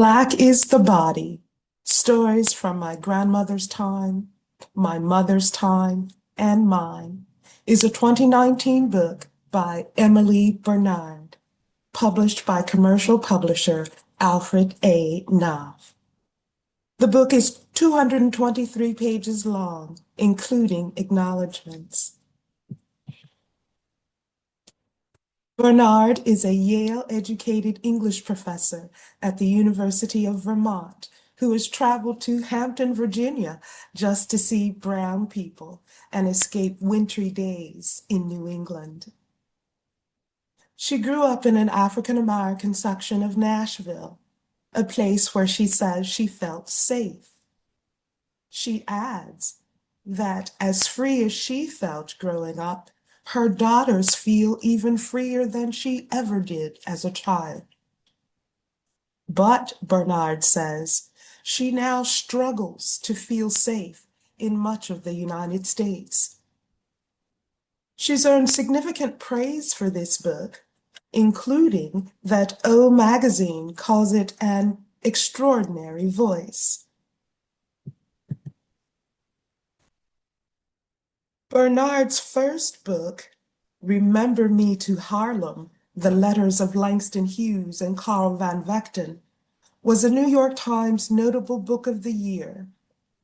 Black is the Body, Stories from My Grandmother's Time, My Mother's Time, and Mine, is a 2019 book by Emily Bernard, published by commercial publisher Alfred A. Knopf. The book is 223 pages long, including acknowledgments. Bernard is a Yale-educated English professor at the University of Vermont who has traveled to Hampton, Virginia, just to see brown people and escape wintry days in New England. She grew up in an African-American section of Nashville, a place where she says she felt safe. She adds that as free as she felt growing up, her daughters feel even freer than she ever did as a child. But, Bernard says, she now struggles to feel safe in much of the United States. She's earned significant praise for this book, including that O Magazine calls it an extraordinary voice. Bernard's first book, Remember Me to Harlem, The Letters of Langston Hughes and Carl Van Vechten, was a New York Times Notable Book of the Year,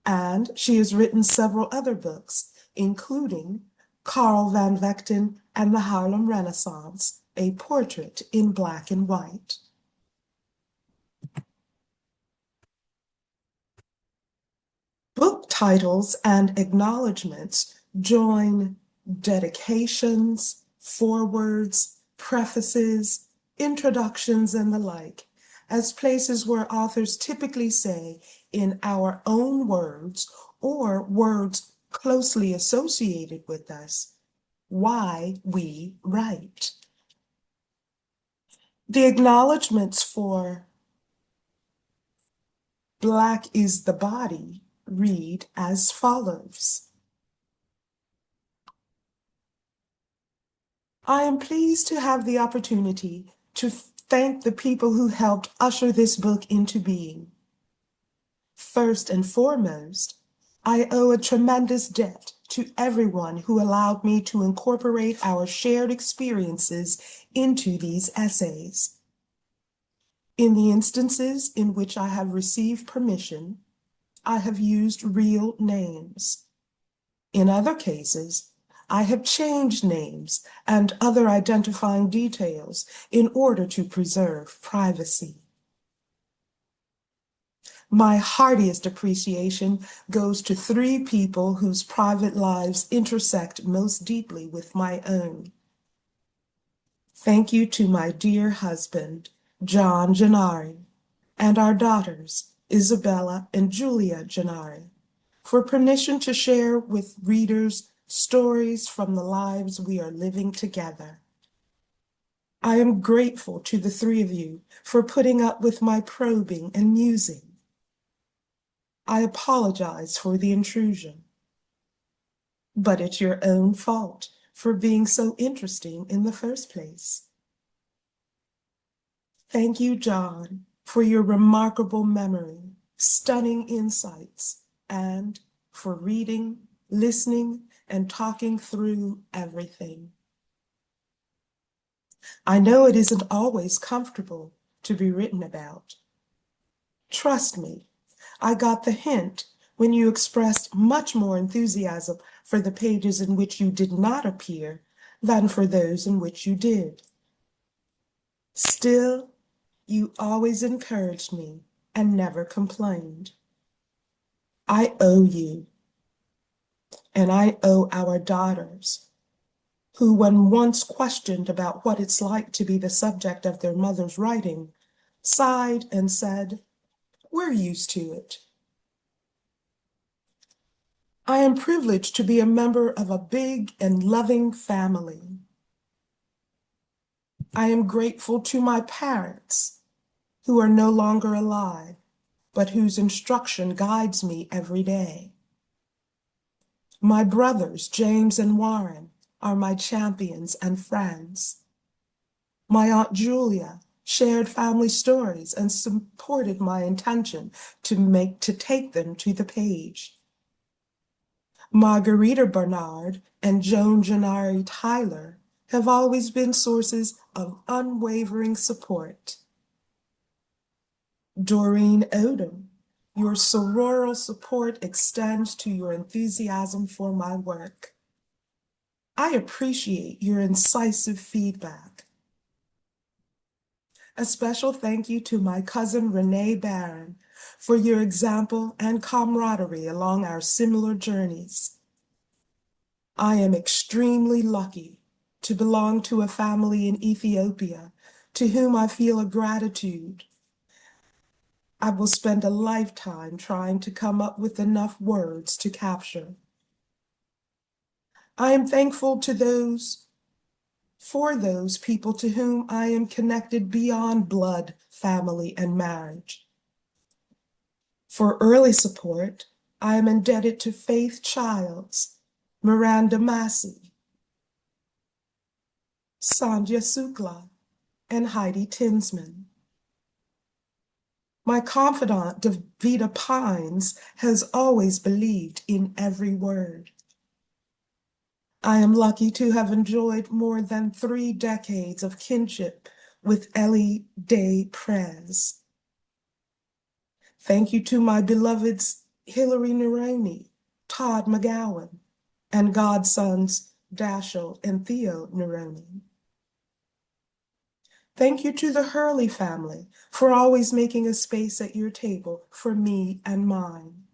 and she has written several other books, including Carl Van Vechten and the Harlem Renaissance, a portrait in black and white. Book titles and acknowledgments join dedications, forewords, prefaces, introductions, and the like, as places where authors typically say, in our own words or words closely associated with us, why we write. The acknowledgments for Black is the Body read as follows. I am pleased to have the opportunity to thank the people who helped usher this book into being. First and foremost, I owe a tremendous debt to everyone who allowed me to incorporate our shared experiences into these essays. In the instances in which I have received permission, I have used real names. In other cases, I have changed names and other identifying details in order to preserve privacy. My heartiest appreciation goes to three people whose private lives intersect most deeply with my own. Thank you to my dear husband, John Gennari, and our daughters, Isabella and Julia Gennari, for permission to share with readers stories from the lives we are living together. I am grateful to the three of you for putting up with my probing and musing. I apologize for the intrusion, but it's your own fault for being so interesting in the first place. Thank you, John, for your remarkable memory, stunning insights, and for reading, listening, and talking through everything. I know it isn't always comfortable to be written about. Trust me, I got the hint when you expressed much more enthusiasm for the pages in which you did not appear than for those in which you did. Still, you always encouraged me and never complained. I owe you, and I owe our daughters, who, when once questioned about what it's like to be the subject of their mother's writing, sighed and said, "We're used to it." I am privileged to be a member of a big and loving family. I am grateful to my parents, who are no longer alive, but whose instruction guides me every day. My brothers, James and Warren, are my champions and friends. My Aunt Julia, shared family stories, and supported my intention to take them to the page. Margarita Bernard and Joan Gennari Tyler have always been sources of unwavering support. Doreen Odom, your sororal support extends to your enthusiasm for my work. I appreciate your incisive feedback. A special thank you to my cousin Renee Barron for your example and camaraderie along our similar journeys. I am extremely lucky to belong to a family in Ethiopia to whom I feel a gratitude. I will spend a lifetime trying to come up with enough words to capture. I am thankful for those people to whom I am connected beyond blood, family, and marriage. For early support, I am indebted to Faith Childs, Miranda Massey, Sandhya Sukla, and Heidi Tinsman. My confidant, Davida Pines, has always believed in every word. I am lucky to have enjoyed more than 3 decades of kinship with Ellie Day Prez. Thank you to my beloveds Hillary Neroni, Todd McGowan, and godsons Dashiell and Theo Neroni. Thank you to the Hurley family for always making a space at your table for me and mine.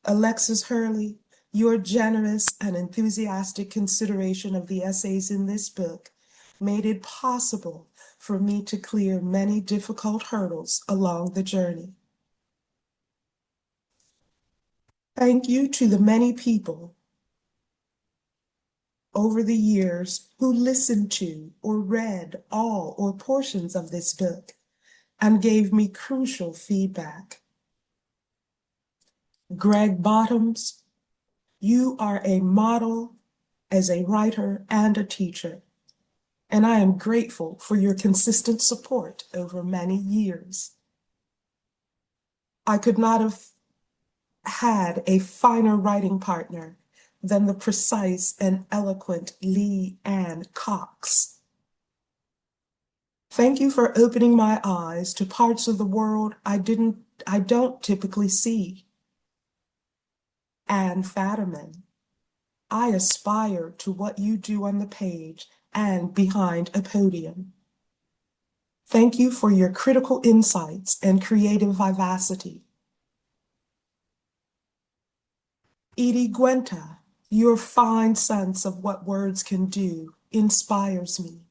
Alexis Hurley, your generous and enthusiastic consideration of the essays in this book made it possible for me to clear many difficult hurdles along the journey. Thank you to the many people over the years who listened to or read all or portions of this book and gave me crucial feedback. Greg Bottoms, you are a model as a writer and a teacher, and I am grateful for your consistent support over many years. I could not have had a finer writing partner than the precise and eloquent Lee Ann Cox. Thank you for opening my eyes to parts of the world I don't typically see. Ann Fatterman, I aspire to what you do on the page and behind a podium. Thank you for your critical insights and creative vivacity. Edie Guenta, your fine sense of what words can do inspires me.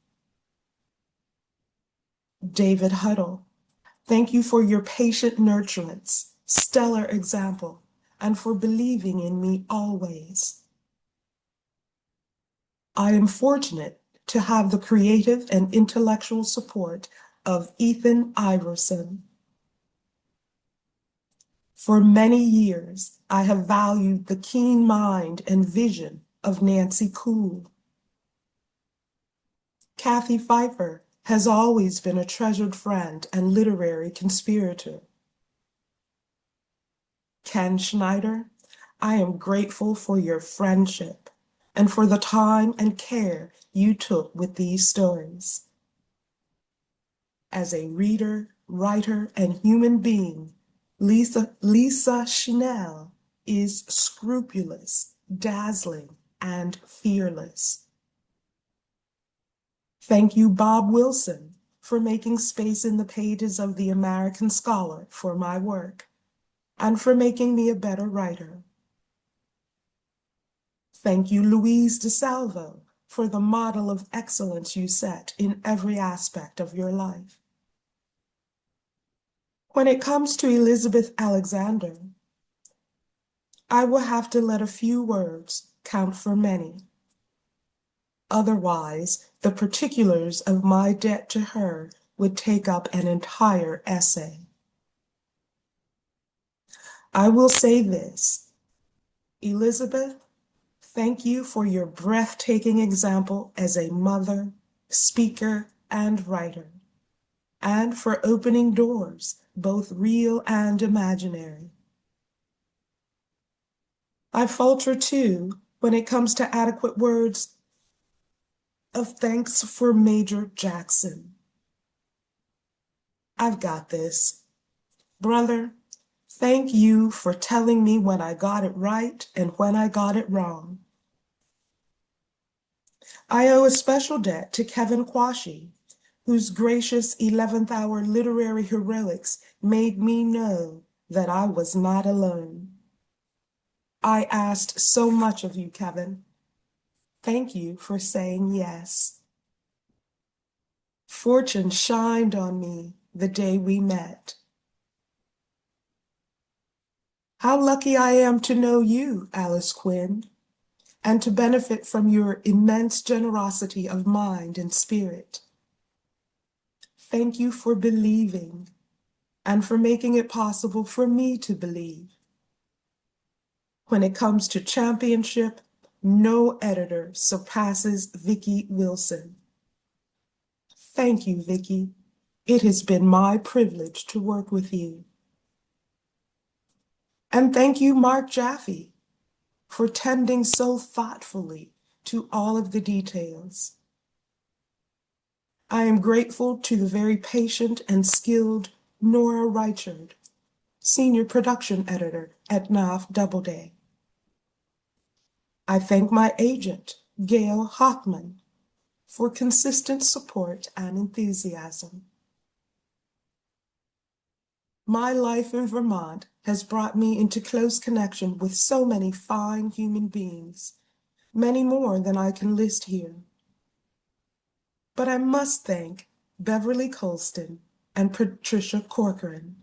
David Huddle, thank you for your patient nurturance, stellar example, and for believing in me always. I am fortunate to have the creative and intellectual support of Ethan Iverson. For many years, I have valued the keen mind and vision of Nancy Kuhl. Kathy Pfeiffer has always been a treasured friend and literary conspirator. Ken Schneider, I am grateful for your friendship and for the time and care you took with these stories. As a reader, writer, and human being, Lisa Schnell is scrupulous, dazzling, and fearless. Thank you, Bob Wilson, for making space in the pages of the American Scholar for my work, and for making me a better writer. Thank you, Louise DeSalvo, for the model of excellence you set in every aspect of your life. When it comes to Elizabeth Alexander, I will have to let a few words count for many. Otherwise, the particulars of my debt to her would take up an entire essay. I will say this, Elizabeth, thank you for your breathtaking example as a mother, speaker, and writer. and for opening doors, both real and imaginary. I falter too when it comes to adequate words of thanks for Major Jackson. I've got this. Brother, thank you for telling me when I got it right and when I got it wrong. I owe a special debt to Kevin Quashie, whose gracious 11th hour literary heroics made me know that I was not alone. I asked so much of you, Kevin. Thank you for saying yes. Fortune shined on me the day we met. How lucky I am to know you, Alice Quinn, and to benefit from your immense generosity of mind and spirit. Thank you for believing and for making it possible for me to believe. When it comes to championship, no editor surpasses Vicki Wilson. Thank you, Vicki. It has been my privilege to work with you. And thank you, Mark Jaffe, for tending so thoughtfully to all of the details. I am grateful to the very patient and skilled Nora Reichard, Senior Production Editor at NAF Doubleday. I thank my agent, Gail Hockman, for consistent support and enthusiasm. My life in Vermont has brought me into close connection with so many fine human beings, many more than I can list here. But I must thank Beverly Colston and Patricia Corcoran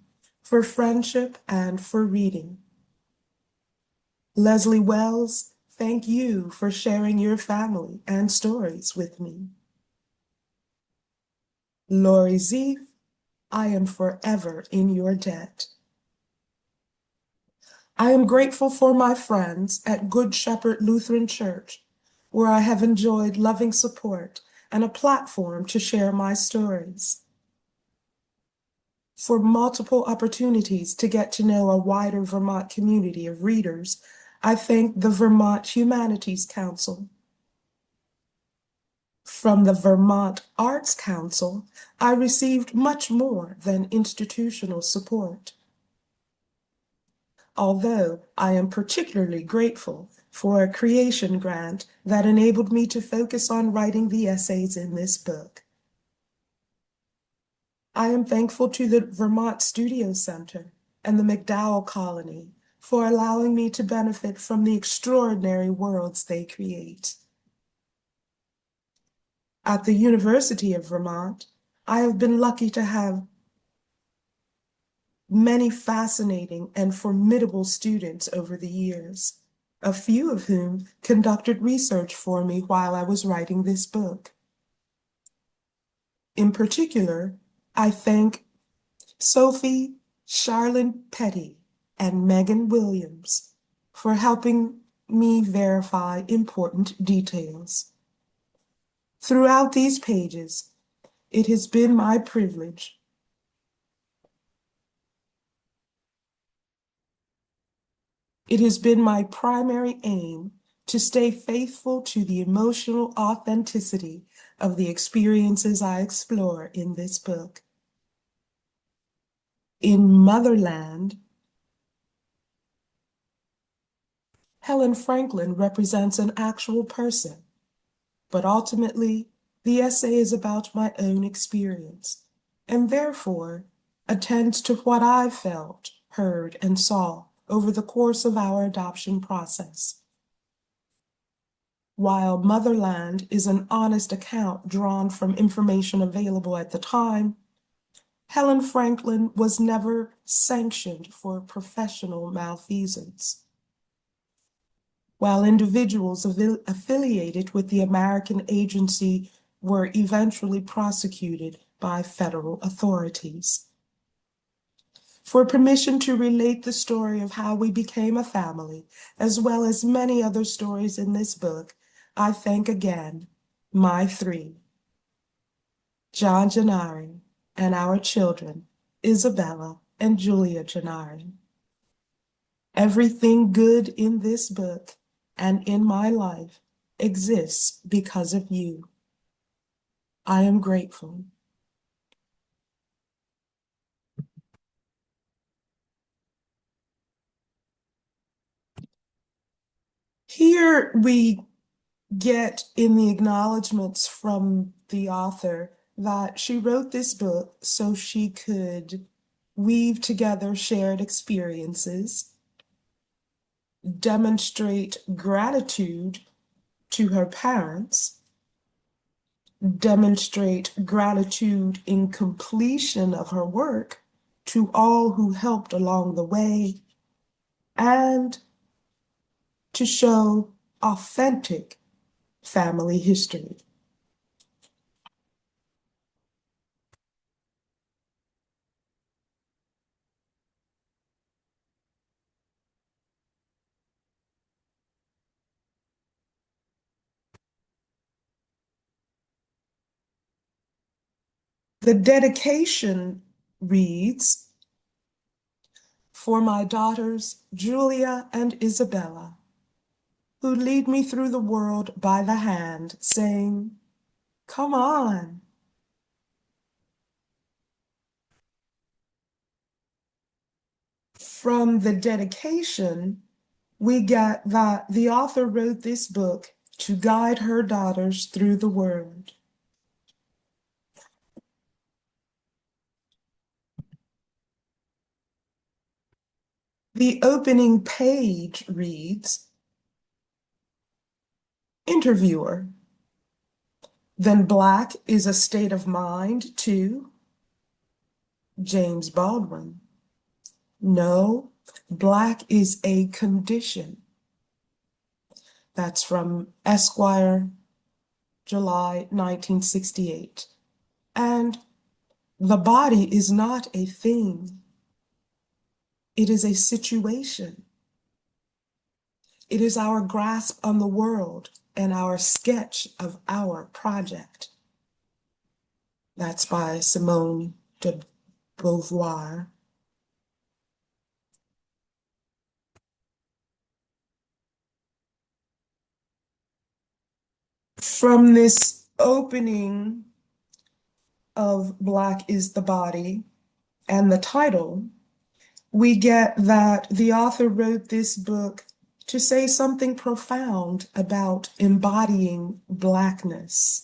for friendship and for reading. Leslie Wells, thank you for sharing your family and stories with me. Lori Zeef, I am forever in your debt. I am grateful for my friends at Good Shepherd Lutheran Church, where I have enjoyed loving support and a platform to share my stories. For multiple opportunities to get to know a wider Vermont community of readers, I thank the Vermont Humanities Council. From the Vermont Arts Council, I received much more than institutional support. Although I am particularly grateful for a creation grant that enabled me to focus on writing the essays in this book. I am thankful to the Vermont Studio Center and the MacDowell Colony for allowing me to benefit from the extraordinary worlds they create. At the University of Vermont, I have been lucky to have many fascinating and formidable students over the years, a few of whom conducted research for me while I was writing this book. In particular, I thank Sophie Charlene Petty and Megan Williams for helping me verify important details. Throughout these pages, it has been my privilege It has been my primary aim to stay faithful to the emotional authenticity of the experiences I explore in this book. In Motherland, Helen Franklin represents an actual person, but ultimately, the essay is about my own experience, and therefore attends to what I felt, heard, and saw over the course of our adoption process. While Motherland is an honest account drawn from information available at the time, Helen Franklin was never sanctioned for professional malfeasance. While individuals affiliated with the American agency were eventually prosecuted by federal authorities. For permission to relate the story of how we became a family, as well as many other stories in this book, I thank again my three: John Janari, and our children, Isabella and Julia Gennari. Everything good in this book and in my life exists because of you. I am grateful. Here we get in the acknowledgments from the author that she wrote this book so she could weave together shared experiences, demonstrate gratitude to her parents, demonstrate gratitude in completion of her work to all who helped along the way, and to show authentic family history. The dedication reads, "For my daughters, Julia and Isabella, who lead me through the world by the hand, saying, 'Come on.'" From the dedication, we get that the author wrote this book to guide her daughters through the world. The opening page reads, "Interviewer. Then black is a state of mind too?" James Baldwin. No, black is a condition. That's from Esquire, July 1968. And the body is not a thing. It is a situation. It is our grasp on the world and our sketch of our project. That's by Simone de Beauvoir. From this opening of Black is the Body and the title, we get that the author wrote this book to say something profound about embodying Blackness.